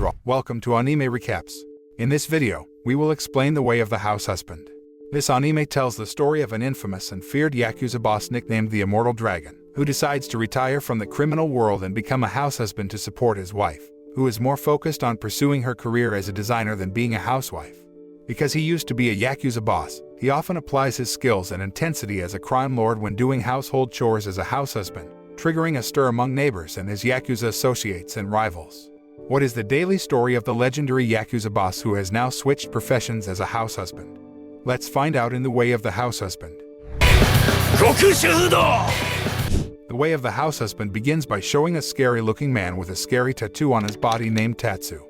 wrong. Welcome to Anime Recaps. In this video, we will explain the way of the house husband. This anime tells the story of an infamous and feared yakuza boss nicknamed the Immortal Dragon, who decides to retire from the criminal world and become a house husband to support his wife, who is more focused on pursuing her career as a designer than being a housewife. Because he used to be a yakuza boss, he often applies his skills and intensity as a crime lord when doing household chores as a house husband, triggering a stir among neighbors and his yakuza associates and rivals. What is the daily story of the legendary yakuza boss who has now switched professions as a house husband? Let's find out in The Way of the House Husband. Gokushufudou! The Way of the House Husband begins by showing a scary-looking man with a scary tattoo on his body named Tatsu.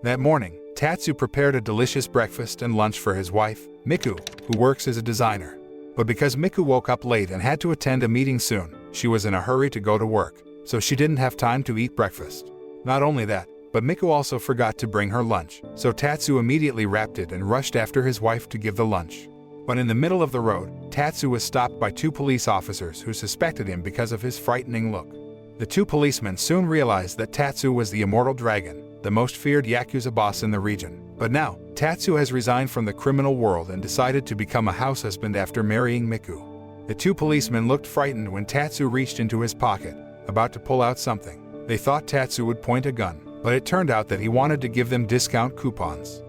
That morning, Tatsu prepared a delicious breakfast and lunch for his wife, Miku, who works as a designer. But because Miku woke up late and had to attend a meeting soon, she was in a hurry to go to work, so she didn't have time to eat breakfast. Not only that, but Miku also forgot to bring her lunch, so Tatsu immediately wrapped it and rushed after his wife to give the lunch. But in the middle of the road, Tatsu was stopped by two police officers who suspected him because of his frightening look. The two policemen soon realized that Tatsu was the Immortal Dragon, the most feared yakuza boss in the region. But now, Tatsu has resigned from the criminal world and decided to become a house husband after marrying Miku. The two policemen looked frightened when Tatsu reached into his pocket, about to pull out something. They thought Tatsu would point a gun, but it turned out that he wanted to give them discount coupons.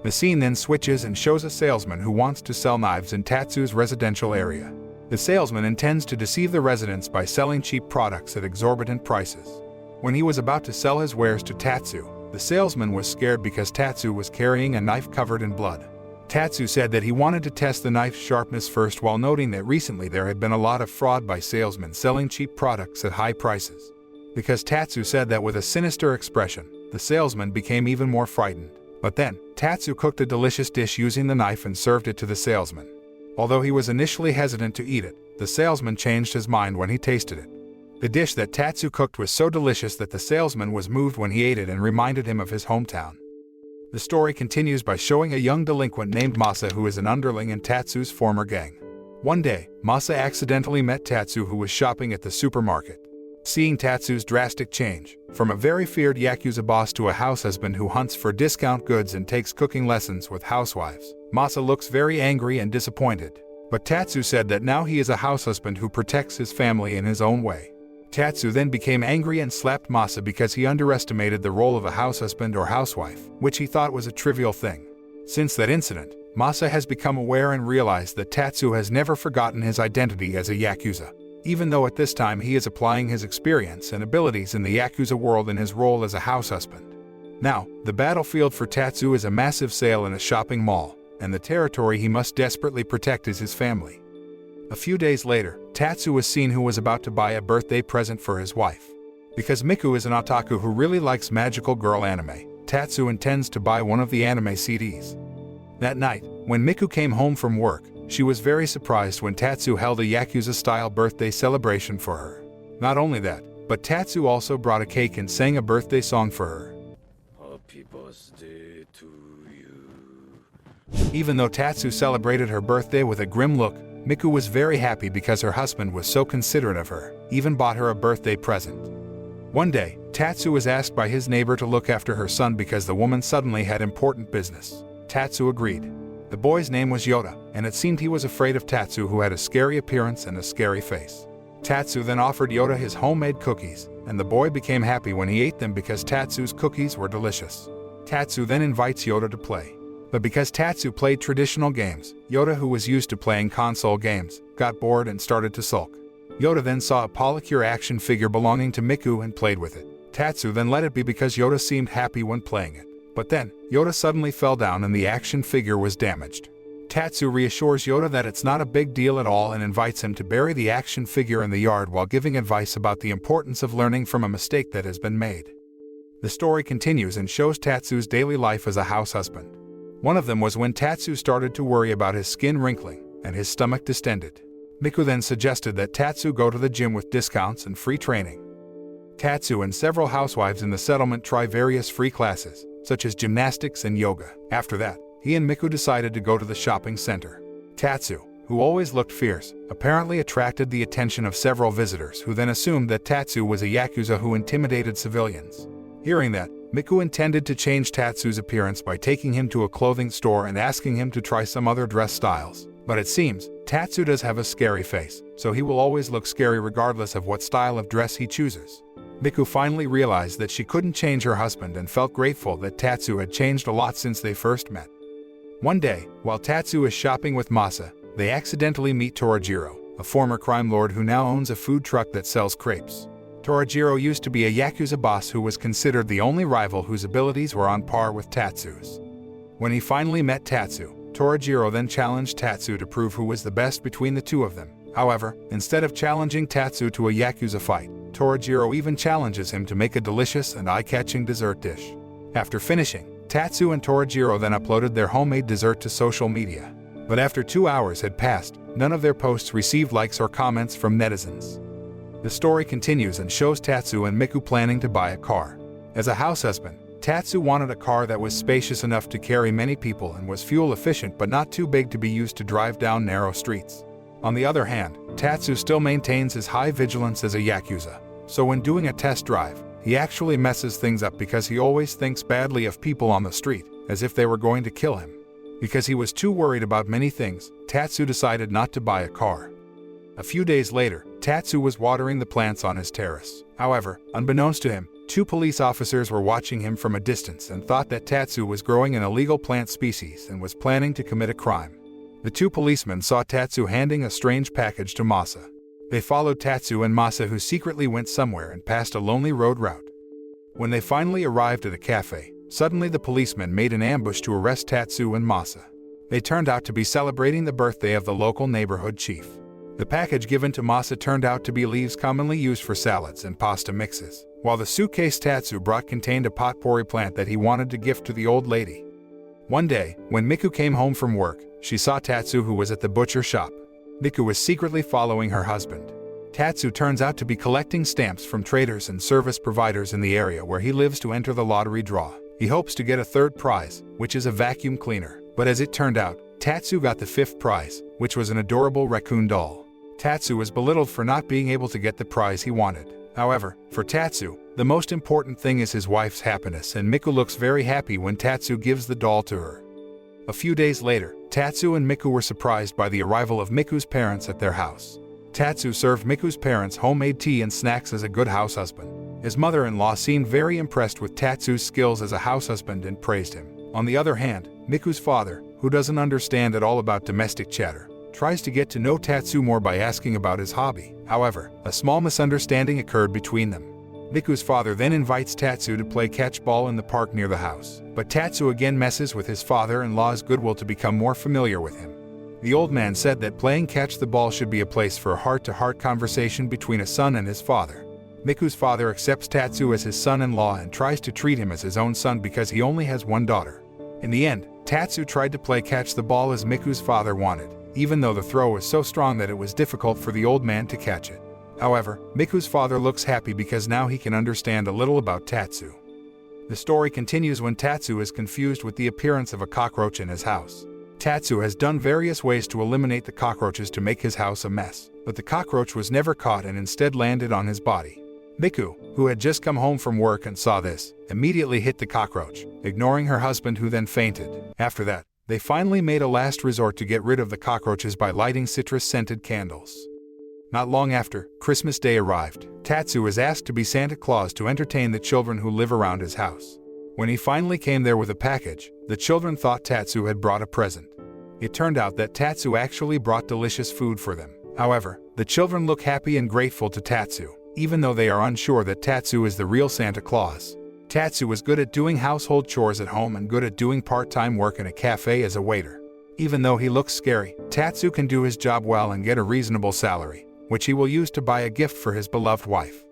The scene then switches and shows a salesman who wants to sell knives in Tatsu's residential area. The salesman intends to deceive the residents by selling cheap products at exorbitant prices. When he was about to sell his wares to Tatsu, the salesman was scared because Tatsu was carrying a knife covered in blood. Tatsu said that he wanted to test the knife's sharpness first, while noting that recently there had been a lot of fraud by salesmen selling cheap products at high prices. Because Tatsu said that with a sinister expression, the salesman became even more frightened. But then, Tatsu cooked a delicious dish using the knife and served it to the salesman. Although he was initially hesitant to eat it, the salesman changed his mind when he tasted it. The dish that Tatsu cooked was so delicious that the salesman was moved when he ate it and reminded him of his hometown. The story continues by showing a young delinquent named Masa who is an underling in Tatsu's former gang. One day, Masa accidentally met Tatsu, who was shopping at the supermarket. Seeing Tatsu's drastic change, from a very feared yakuza boss to a house husband who hunts for discount goods and takes cooking lessons with housewives, Masa looks very angry and disappointed. But Tatsu said that now he is a house husband who protects his family in his own way. Tatsu then became angry and slapped Masa because he underestimated the role of a house husband or housewife, which he thought was a trivial thing. Since that incident, Masa has become aware and realized that Tatsu has never forgotten his identity as a yakuza, even though at this time he is applying his experience and abilities in the yakuza world in his role as a house husband. Now, the battlefield for Tatsu is a massive sale in a shopping mall, and the territory he must desperately protect is his family. A few days later, Tatsu was seen who was about to buy a birthday present for his wife. Because Miku is an otaku who really likes magical girl anime, Tatsu intends to buy one of the anime CDs. That night, when Miku came home from work, she was very surprised when Tatsu held a yakuza-style birthday celebration for her. Not only that, but Tatsu also brought a cake and sang a birthday song for her. Happy birthday to you. Even though Tatsu celebrated her birthday with a grim look, Miku was very happy because her husband was so considerate of her, even bought her a birthday present. One day, Tatsu was asked by his neighbor to look after her son because the woman suddenly had important business. Tatsu agreed. The boy's name was Yoda, and it seemed he was afraid of Tatsu, who had a scary appearance and a scary face. Tatsu then offered Yoda his homemade cookies, and the boy became happy when he ate them because Tatsu's cookies were delicious. Tatsu then invites Yoda to play. But because Tatsu played traditional games, Yoda, who was used to playing console games, got bored and started to sulk. Yoda then saw a polycure action figure belonging to Miku and played with it. Tatsu then let it be because Yoda seemed happy when playing it. But then, Yoda suddenly fell down and the action figure was damaged. Tatsu reassures Yoda that it's not a big deal at all and invites him to bury the action figure in the yard while giving advice about the importance of learning from a mistake that has been made. The story continues and shows Tatsu's daily life as a house husband. One of them was when Tatsu started to worry about his skin wrinkling and his stomach distended. Miku then suggested that Tatsu go to the gym with discounts and free training. Tatsu and several housewives in the settlement try various free classes, such as gymnastics and yoga. After that, he and Miku decided to go to the shopping center. Tatsu, who always looked fierce, apparently attracted the attention of several visitors who then assumed that Tatsu was a yakuza who intimidated civilians. Hearing that, Miku intended to change Tatsu's appearance by taking him to a clothing store and asking him to try some other dress styles. But it seems, Tatsu does have a scary face, so he will always look scary regardless of what style of dress he chooses. Miku finally realized that she couldn't change her husband and felt grateful that Tatsu had changed a lot since they first met. One day, while Tatsu is shopping with Masa, they accidentally meet Torajiro, a former crime lord who now owns a food truck that sells crepes. Torajiro used to be a yakuza boss who was considered the only rival whose abilities were on par with Tatsu's. When he finally met Tatsu, Torajiro then challenged Tatsu to prove who was the best between the two of them. However, instead of challenging Tatsu to a yakuza fight, Torajiro even challenges him to make a delicious and eye-catching dessert dish. After finishing, Tatsu and Torajiro then uploaded their homemade dessert to social media. But after 2 hours had passed, none of their posts received likes or comments from netizens. The story continues and shows Tatsu and Miku planning to buy a car. As a house husband, Tatsu wanted a car that was spacious enough to carry many people and was fuel efficient but not too big to be used to drive down narrow streets. On the other hand, Tatsu still maintains his high vigilance as a yakuza. So when doing a test drive, he actually messes things up because he always thinks badly of people on the street, as if they were going to kill him. Because he was too worried about many things, Tatsu decided not to buy a car. A few days later, Tatsu was watering the plants on his terrace. However, unbeknownst to him, 2 police officers were watching him from a distance and thought that Tatsu was growing an illegal plant species and was planning to commit a crime. The 2 policemen saw Tatsu handing a strange package to Masa. They followed Tatsu and Masa, who secretly went somewhere and passed a lonely road route. When they finally arrived at a cafe, suddenly the policemen made an ambush to arrest Tatsu and Masa. They turned out to be celebrating the birthday of the local neighborhood chief. The package given to Masa turned out to be leaves commonly used for salads and pasta mixes, while the suitcase Tatsu brought contained a potpourri plant that he wanted to gift to the old lady. One day, when Miku came home from work, she saw Tatsu, who was at the butcher shop. Miku was secretly following her husband. Tatsu turns out to be collecting stamps from traders and service providers in the area where he lives to enter the lottery draw. He hopes to get a 3rd prize, which is a vacuum cleaner. But as it turned out, Tatsu got the 5th prize, which was an adorable raccoon doll. Tatsu was belittled for not being able to get the prize he wanted. However, for Tatsu, the most important thing is his wife's happiness, and Miku looks very happy when Tatsu gives the doll to her. A few days later, Tatsu and Miku were surprised by the arrival of Miku's parents at their house. Tatsu served Miku's parents homemade tea and snacks as a good house husband. His mother-in-law seemed very impressed with Tatsu's skills as a house husband and praised him. On the other hand, Miku's father, who doesn't understand at all about domestic chatter, tries to get to know Tatsu more by asking about his hobby. However, a small misunderstanding occurred between them. Miku's father then invites Tatsu to play catch-ball in the park near the house, but Tatsu again messes with his father-in-law's goodwill to become more familiar with him. The old man said that playing catch the ball should be a place for a heart-to-heart conversation between a son and his father. Miku's father accepts Tatsu as his son-in-law and tries to treat him as his own son because he only has one daughter. In the end, Tatsu tried to play catch the ball as Miku's father wanted, even though the throw was so strong that it was difficult for the old man to catch it. However, Miku's father looks happy because now he can understand a little about Tatsu. The story continues when Tatsu is confused with the appearance of a cockroach in his house. Tatsu has done various ways to eliminate the cockroaches to make his house a mess, but the cockroach was never caught and instead landed on his body. Miku, who had just come home from work and saw this, immediately hit the cockroach, ignoring her husband, who then fainted. After that, they finally made a last resort to get rid of the cockroaches by lighting citrus-scented candles. Not long after, Christmas Day arrived. Tatsu was asked to be Santa Claus to entertain the children who live around his house. When he finally came there with a package, the children thought Tatsu had brought a present. It turned out that Tatsu actually brought delicious food for them. However, the children look happy and grateful to Tatsu, even though they are unsure that Tatsu is the real Santa Claus. Tatsu was good at doing household chores at home and good at doing part-time work in a cafe as a waiter. Even though he looks scary, Tatsu can do his job well and get a reasonable salary, which he will use to buy a gift for his beloved wife.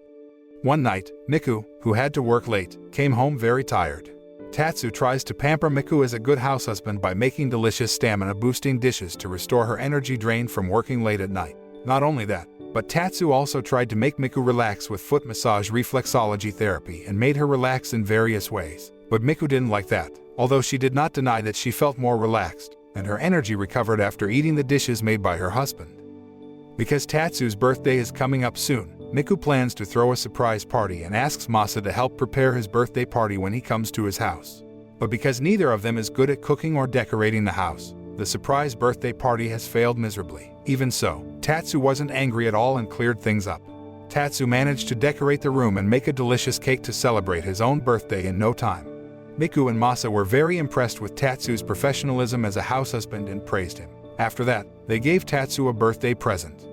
One night, Miku, who had to work late, came home very tired. Tatsu tries to pamper Miku as a good house husband by making delicious stamina-boosting dishes to restore her energy drained from working late at night. Not only that, but Tatsu also tried to make Miku relax with foot massage reflexology therapy and made her relax in various ways. But Miku didn't like that, although she did not deny that she felt more relaxed, and her energy recovered after eating the dishes made by her husband. Because Tatsu's birthday is coming up soon, Miku plans to throw a surprise party and asks Masa to help prepare his birthday party when he comes to his house. But because neither of them is good at cooking or decorating the house, the surprise birthday party has failed miserably. Even so, Tatsu wasn't angry at all and cleared things up. Tatsu managed to decorate the room and make a delicious cake to celebrate his own birthday in no time. Miku and Masa were very impressed with Tatsu's professionalism as a house husband and praised him. After that, they gave Tatsu a birthday present.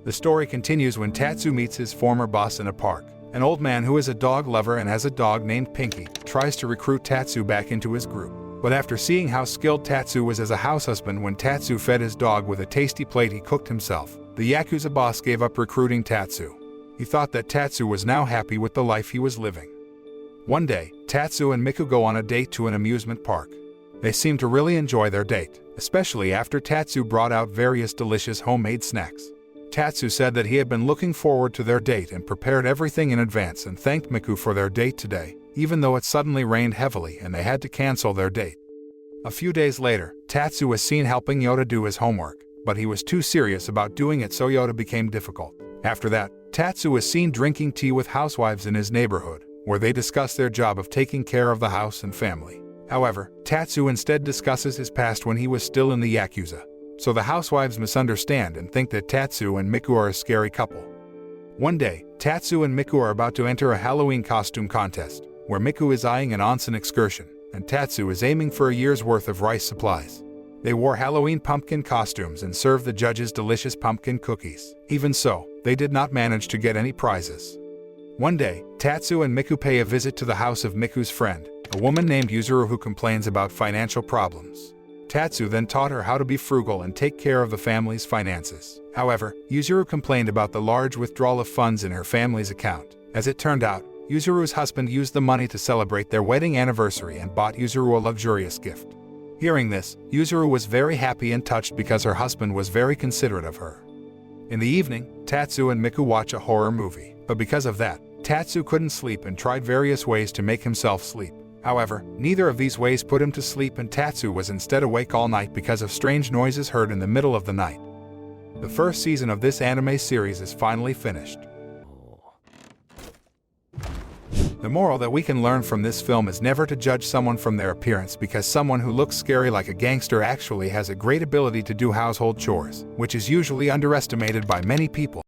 The story continues when Tatsu meets his former boss in a park. An old man who is a dog lover and has a dog named Pinky tries to recruit Tatsu back into his group. But after seeing how skilled Tatsu was as a house husband when Tatsu fed his dog with a tasty plate he cooked himself, the Yakuza boss gave up recruiting Tatsu. He thought that Tatsu was now happy with the life he was living. One day, Tatsu and Miku go on a date to an amusement park. They seem to really enjoy their date, especially after Tatsu brought out various delicious homemade snacks. Tatsu said that he had been looking forward to their date and prepared everything in advance and thanked Miku for their date today, even though it suddenly rained heavily and they had to cancel their date. A few days later, Tatsu was seen helping Yoda do his homework, but he was too serious about doing it so Yoda became difficult. After that, Tatsu was seen drinking tea with housewives in his neighborhood, where they discuss their job of taking care of the house and family. However, Tatsu instead discusses his past when he was still in the Yakuza. So the housewives misunderstand and think that Tatsu and Miku are a scary couple. One day, Tatsu and Miku are about to enter a Halloween costume contest, where Miku is eyeing an onsen excursion, and Tatsu is aiming for a year's worth of rice supplies. They wore Halloween pumpkin costumes and served the judges delicious pumpkin cookies. Even so, they did not manage to get any prizes. One day, Tatsu and Miku pay a visit to the house of Miku's friend, a woman named Yuzuru who complains about financial problems. Tatsu then taught her how to be frugal and take care of the family's finances. However, Yuzuru complained about the large withdrawal of funds in her family's account. As it turned out, Yuzuru's husband used the money to celebrate their wedding anniversary and bought Yuzuru a luxurious gift. Hearing this, Yuzuru was very happy and touched because her husband was very considerate of her. In the evening, Tatsu and Miku watch a horror movie, but because of that, Tatsu couldn't sleep and tried various ways to make himself sleep. However, neither of these ways put him to sleep and Tatsu was instead awake all night because of strange noises heard in the middle of the night. The first season of this anime series is finally finished. The moral that we can learn from this film is never to judge someone from their appearance because someone who looks scary like a gangster actually has a great ability to do household chores, which is usually underestimated by many people.